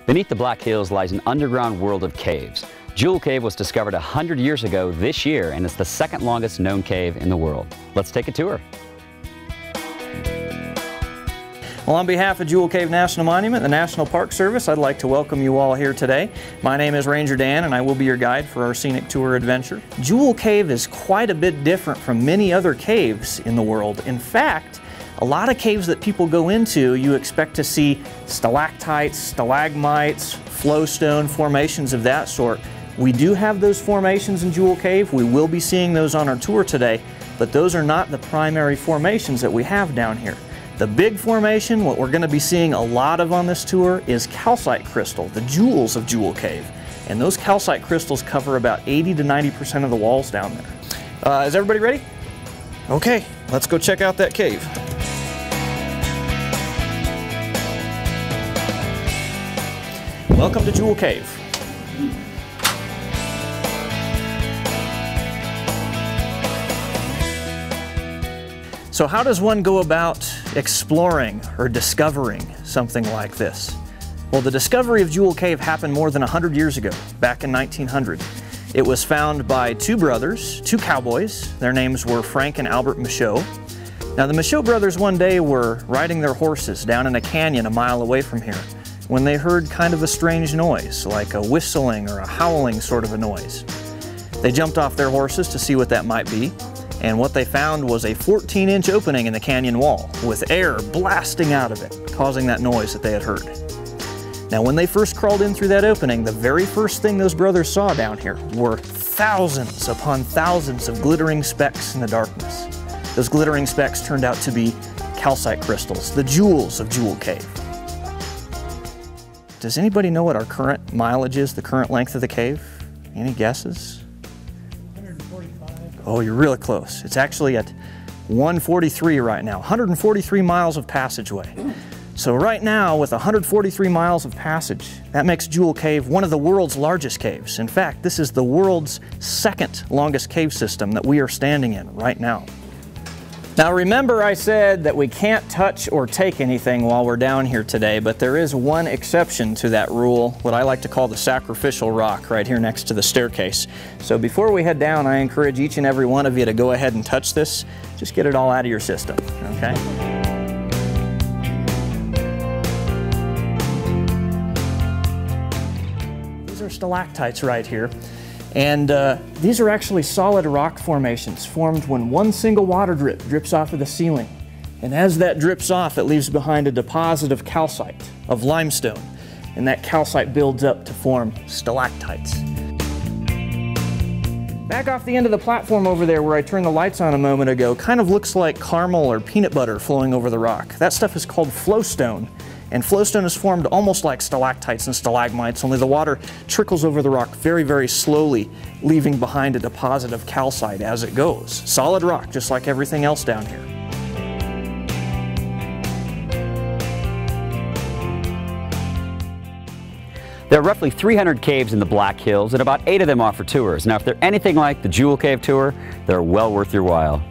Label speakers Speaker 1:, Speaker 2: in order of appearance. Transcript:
Speaker 1: Beneath the Black Hills lies an underground world of caves. Jewel Cave was discovered 100 years ago this year, and it's the second longest known cave in the world. Let's take a tour.
Speaker 2: Well, on behalf of Jewel Cave National Monument, the National Park Service, I'd like to welcome you all here today. My name is Ranger Dan, and I will be your guide for our scenic tour adventure. Jewel Cave is quite a bit different from many other caves in the world. In fact, a lot of caves that people go into, you expect to see stalactites, stalagmites, flowstone, formations of that sort. We do have those formations in Jewel Cave. We will be seeing those on our tour today, but those are not the primary formations that we have down here. The big formation, what we're going to be seeing a lot of on this tour, is calcite crystal, the jewels of Jewel Cave. And those calcite crystals cover about 80 to 90% of the walls down there. Is everybody ready? Okay, let's go check out that cave. Welcome to Jewel Cave. So how does one go about exploring or discovering something like this? Well, the discovery of Jewel Cave happened more than 100 years ago, back in 1900. It was found by two brothers, two cowboys. Their names were Frank and Albert Michaud. Now, the Michaud brothers one day were riding their horses down in a canyon a mile away from here when they heard kind of a strange noise, like a whistling or a howling sort of a noise. They jumped off their horses to see what that might be. And what they found was a 14-inch opening in the canyon wall with air blasting out of it, causing that noise that they had heard. Now, when they first crawled in through that opening, the very first thing those brothers saw down here were thousands upon thousands of glittering specks in the darkness. Those glittering specks turned out to be calcite crystals, the jewels of Jewel Cave. Does anybody know what our current mileage is, the current length of the cave? Any guesses? Oh, you're really close. It's actually at 143 right now, 143 miles of passageway. So right now, with 143 miles of passage, that makes Jewel Cave one of the world's largest caves. In fact, this is the world's second longest cave system that we are standing in right now. Now remember, I said that we can't touch or take anything while we're down here today, but there is one exception to that rule, what I like to call the Sacrificial Rock, right here next to the staircase. So before we head down, I encourage each and every one of you to go ahead and touch this. Just get it all out of your system, okay? These are stalactites right here. And these are actually solid rock formations formed when one single water drip drips off of the ceiling. And as that drips off, it leaves behind a deposit of calcite, of limestone. And that calcite builds up to form stalactites. Back off the end of the platform over there where I turned the lights on a moment ago, kind of looks like caramel or peanut butter flowing over the rock. That stuff is called flowstone. And flowstone is formed almost like stalactites and stalagmites, only the water trickles over the rock very, very slowly, leaving behind a deposit of calcite as it goes. Solid rock, just like everything else down here.
Speaker 1: There are roughly 300 caves in the Black Hills, and about 8 of them offer tours. Now, if they're anything like the Jewel Cave tour, they're well worth your while.